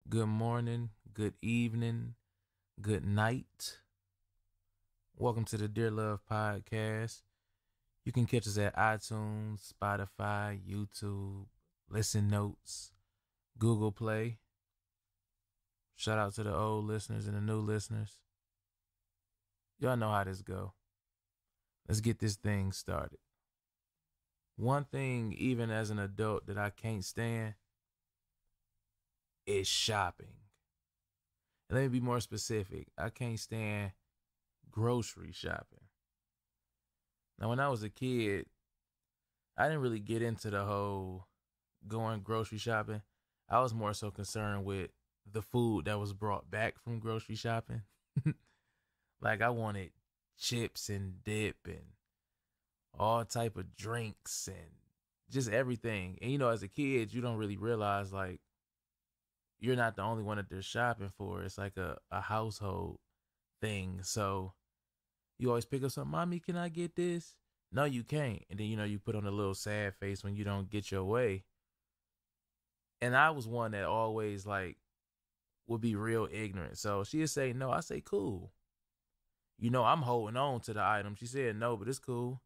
Good morning, good evening, good night. Welcome to the Dear Love Podcast. You can catch us at iTunes, Spotify, YouTube, Listen Notes, Google Play. Shout out to the old listeners and the new listeners. Y'all know how this go. Let's get this thing started. One thing, even as an adult, that I can't stand is shopping. And let me be more specific. I can't stand grocery shopping. Now, when I was a kid, I didn't really get into the whole going grocery shopping. I was more so concerned with the food that was brought back from grocery shopping. Like I wanted chips and dip and all type of drinks and just everything. And as a kid, you don't really realize like you're not the only one that they're shopping for. It's like a household thing. So you always pick up something. Mommy, can I get this? No, you can't. And then, you put on a little sad face when you don't get your way. And I was one that always like would be real ignorant. So she'd say no. I say, cool. I'm holding on to the item. She said no, but it's cool.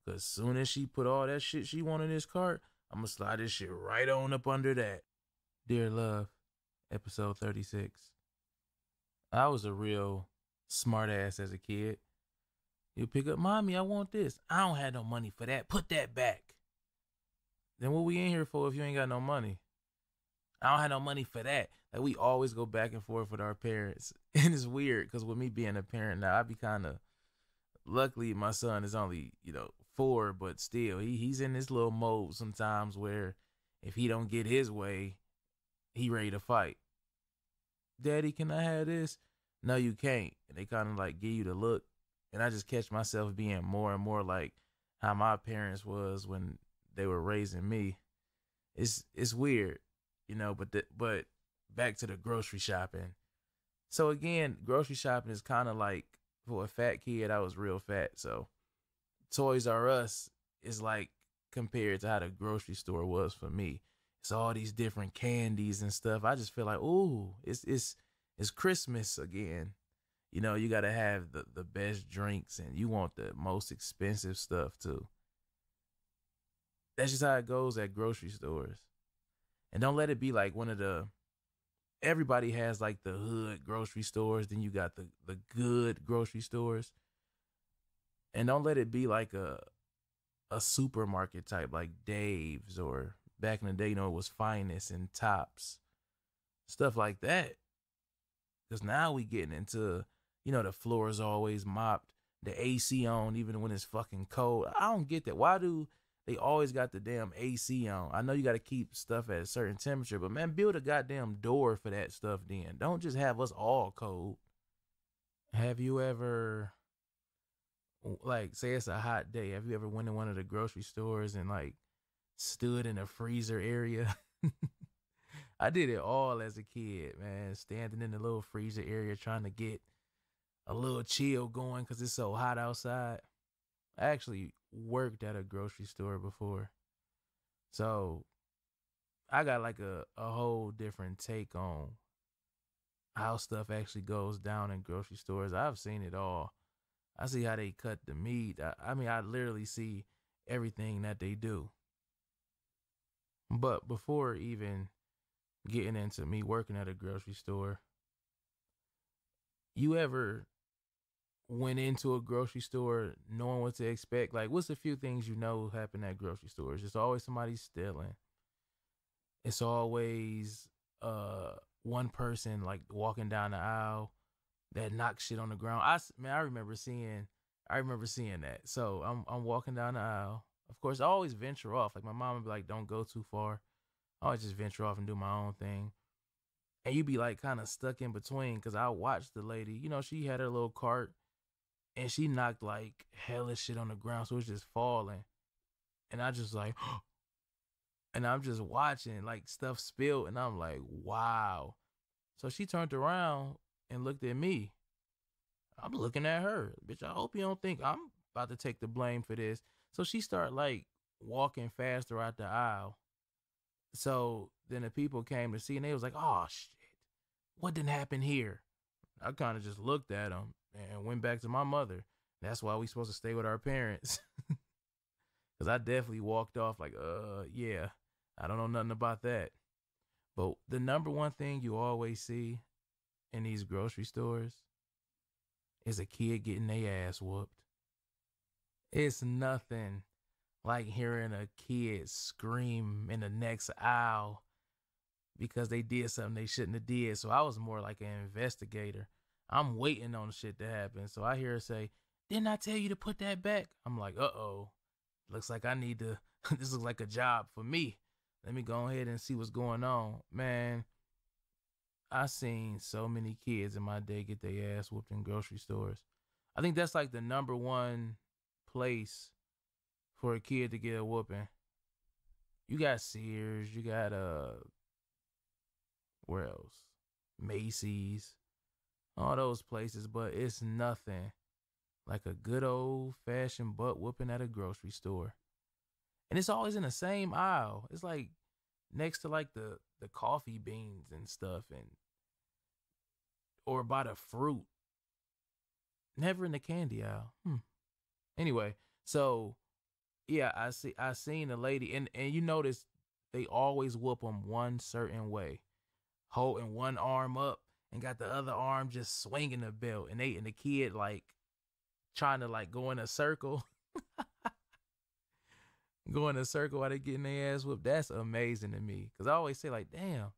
Because soon as she put all that shit she wanted in this cart, I'm going to slide this shit right on up under that. Dear Love, episode 36. I was a real smart ass as a kid. You pick up, Mommy, I want this. I don't have no money for that. Put that back. Then what we in here for if you ain't got no money? I don't have no money for that. Like we always go back and forth with our parents. And it's weird because with me being a parent now, I be kind of, luckily my son is only, 4, but still he's in this little mode sometimes where if he don't get his way, he ready to fight. Daddy, can I have this? No, you can't. And they kind of like give you the look. And I just catch myself being more and more like how my parents was when they were raising me. It's weird, but back to the grocery shopping. So again, grocery shopping is kind of like for a fat kid, I was real fat. So Toys R Us is like compared to how the grocery store was for me. It's all these different candies and stuff. I just feel like, ooh, it's Christmas again. You got to have the best drinks and you want the most expensive stuff too. That's just how it goes at grocery stores. And don't let it be like everybody has like the hood grocery stores. Then you got the good grocery stores. And don't let it be like a supermarket type like Dave's or back in the day, it was Finest and Tops. Stuff like that. Because now we getting into the floor is always mopped, the AC on even when it's fucking cold. I don't get that. Why do they always got the damn AC on? I know you got to keep stuff at a certain temperature, but man, build a goddamn door for that stuff then. Don't just have us all cold. Have you ever, like, say it's a hot day, have you ever went in one of the grocery stores and like stood in a freezer area? I did it all as a kid, man, standing in the little freezer area trying to get a little chill going because it's so hot outside. I actually worked at a grocery store before. So I got like a whole different take on how stuff actually goes down in grocery stores. I've seen it all. I see how they cut the meat. I mean, I literally see everything that they do. But before even getting into me working at a grocery store, you ever went into a grocery store knowing what to expect? Like, what's a few things happen at grocery stores? It's always somebody stealing. It's always one person like walking down the aisle that knocks shit on the ground. I remember seeing that. So I'm walking down the aisle. Of course, I always venture off. Like my mom would be like, "Don't go too far." I always just venture off and do my own thing. And you be like kind of stuck in between because I watched the lady. She had her little cart. And she knocked like hella shit on the ground, so it's just falling. And I just like, and I'm just watching like stuff spill, and I'm like, wow. So she turned around and looked at me. I'm looking at her. Bitch, I hope you don't think I'm about to take the blame for this. So she started like walking faster out the aisle. So then the people came to see, and they was like, oh shit. What didn't happen here? I kind of just looked at him and went back to my mother. That's why we supposed to stay with our parents. Cause I definitely walked off like, yeah, I don't know nothing about that. But the number one thing you always see in these grocery stores is a kid getting their ass whooped. It's nothing like hearing a kid scream in the next aisle because they did something they shouldn't have did. So I was more like an investigator. I'm waiting on shit to happen. So I hear her say, "Didn't I tell you to put that back?" I'm like, uh-oh. Looks like I need to, this looks like a job for me. Let me go ahead and see what's going on. Man, I seen so many kids in my day get their ass whooped in grocery stores. I think that's like the number one place for a kid to get a whooping. You got Sears, you got where else? Macy's, all those places, but it's nothing like a good old fashioned butt whooping at a grocery store. And it's always in the same aisle. It's like next to like the coffee beans and stuff, and or by the fruit. Never in the candy aisle. Anyway, so yeah, I seen a lady, and you notice they always whoop them one certain way, holding one arm up and got the other arm just swinging the belt, and the kid like trying to like go in a circle, go in a circle while they getting their ass whooped. That's amazing to me, because I always say like, damn,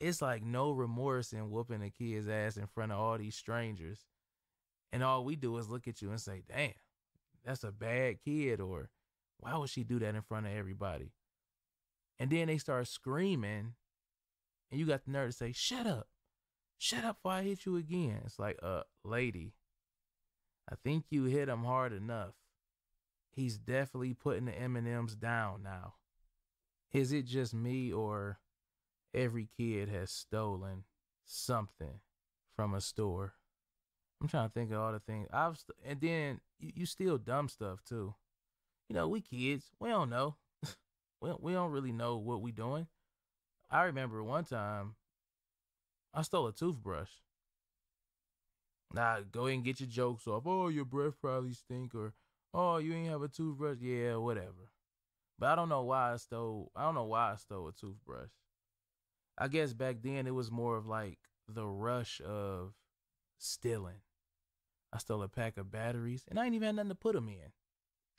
it's like no remorse in whooping a kid's ass in front of all these strangers, and all we do is look at you and say, damn, that's a bad kid, or why would she do that in front of everybody? And then they start screaming, and you got the nerve to say, shut up before I hit you again. It's like, lady, I think you hit him hard enough. He's definitely putting the M&Ms down now. Is it just me, or every kid has stolen something from a store? I'm trying to think of all the things and then you steal dumb stuff too. You know, we kids, we don't know. we don't really know what we doing. I remember one time I stole a toothbrush. Now go ahead and get your jokes off. Oh, your breath probably stink, or oh, you ain't have a toothbrush. Yeah, whatever. But I don't know why I stole a toothbrush. I guess back then it was more of like the rush of stealing. I stole a pack of batteries, and I ain't even had nothing to put them in.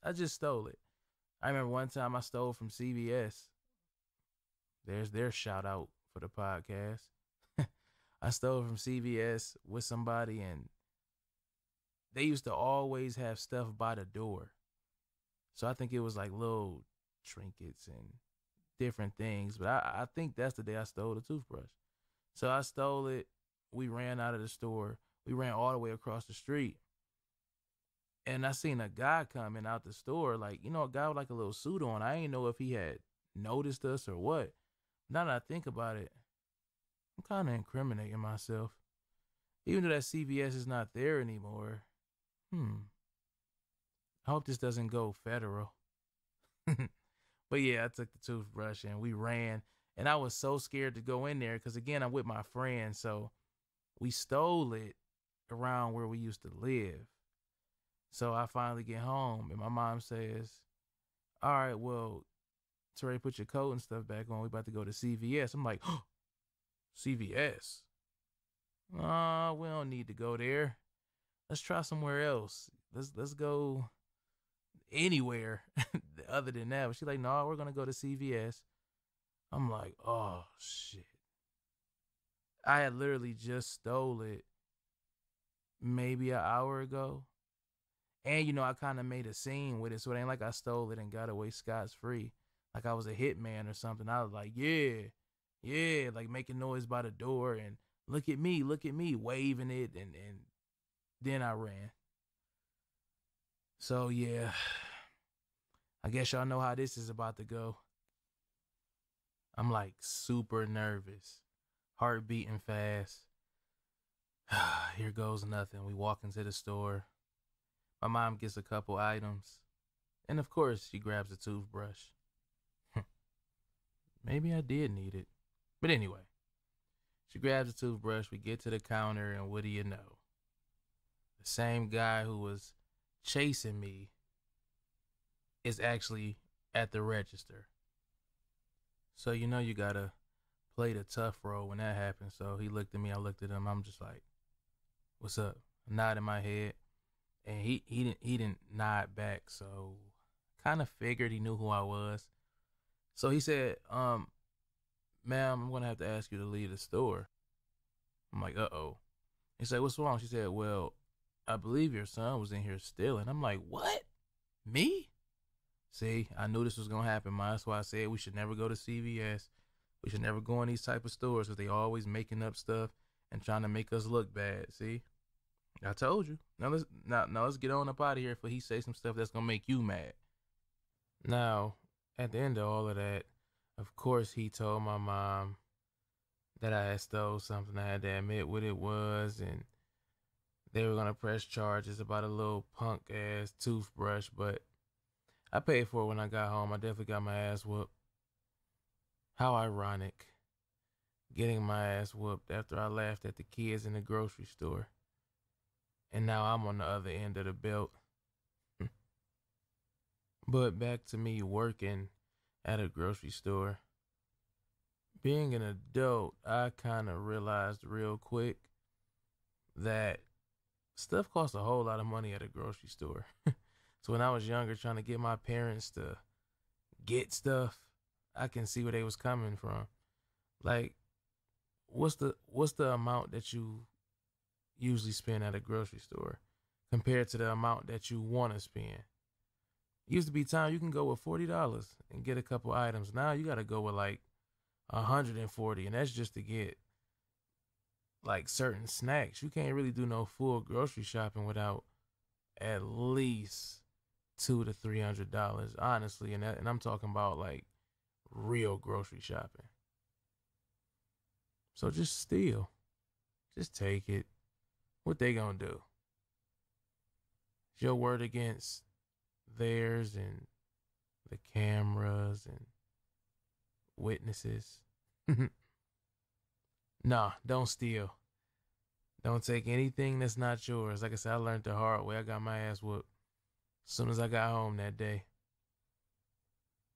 I just stole it. I remember one time I stole from CVS. There's their shout out for the podcast. I stole from CVS with somebody, and they used to always have stuff by the door. So I think it was like little trinkets and different things. But I think that's the day I stole the toothbrush. So I stole it. We ran out of the store. We ran all the way across the street. And I seen a guy coming out the store, like, you know, a guy with like a little suit on. I ain't know if he had noticed us or what. Now that I think about it, I'm kind of incriminating myself. Even though that CVS is not there anymore. I hope this doesn't go federal. But yeah, I took the toothbrush and we ran. And I was so scared to go in there because, again, I'm with my friend. So we stole it around where we used to live. So I finally get home and my mom says, all right, well, Trey, put your coat and stuff back on. We about to go to CVS. I'm like, oh, CVS? We don't need to go there. Let's try somewhere else. Let's go anywhere other than that. But she's like, no, we're going to go to CVS. I'm like, oh, shit. I had literally just stole it maybe an hour ago. And, you know, I kind of made a scene with it. So it ain't like I stole it and got away scot-free. Like I was a hitman or something. I was like, yeah, like making noise by the door and look at me, waving it. And then I ran. So, yeah, I guess y'all know how this is about to go. I'm like super nervous, heart beating fast. Here goes nothing. We walk into the store. My mom gets a couple items. And of course, she grabs a toothbrush. Maybe I did need it. But anyway, She grabs a toothbrush. We get to the counter, and what do you know? The same guy who was chasing me is actually at the register. So you know you gotta play the tough role when that happens. So he looked at me, I looked at him. I'm just like, "What's up?" I nodded my head, and he didn't nod back. So kind of figured he knew who I was. So he said, "Ma'am, I'm gonna have to ask you to leave the store." I'm like, "Uh-oh." He said, "What's wrong?" She said, "Well, I believe your son was in here stealing." I'm like, "What? Me?" See, I knew this was gonna happen, man. That's why I said we should never go to CVS. We should never go in these type of stores because they always making up stuff and trying to make us look bad. See, I told you. Now let's get on up out of here before he say some stuff that's gonna make you mad. Now, at the end of all of that, of course he told my mom that I had stole something. I had to admit what it was, and they were gonna press charges about a little punk ass toothbrush, but I paid for it when I got home. I definitely got my ass whooped. How ironic, getting my ass whooped after I laughed at the kids in the grocery store. And now I'm on the other end of the belt. But back to me working at a grocery store. Being an adult, I kind of realized real quick that stuff costs a whole lot of money at a grocery store. So when I was younger, trying to get my parents to get stuff, I can see where they was coming from. Like, what's the amount that you usually spend at a grocery store compared to the amount that you want to spend? It used to be time you can go with $40 and get a couple items. Now you got to go with like 140, and that's just to get like certain snacks. You can't really do no full grocery shopping without at least $200 to $300, honestly, and I'm talking about like real grocery shopping. So just steal, just take it. What they gonna do? It's your word against theirs and the cameras and witnesses. Nah, don't steal. Don't take anything that's not yours. Like I said, I learned the hard way. I got my ass whooped as soon as I got home that day.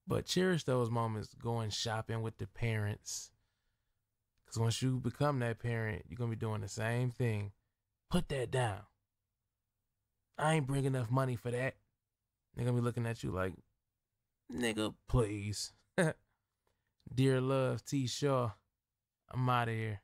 But cherish those moments going shopping with the parents. Because once you become that parent, you're going to be doing the same thing. Put that down. I ain't bring enough money for that. They're going to be looking at you like, nigga, please. Dear love, T. Shaw, I'm out of here.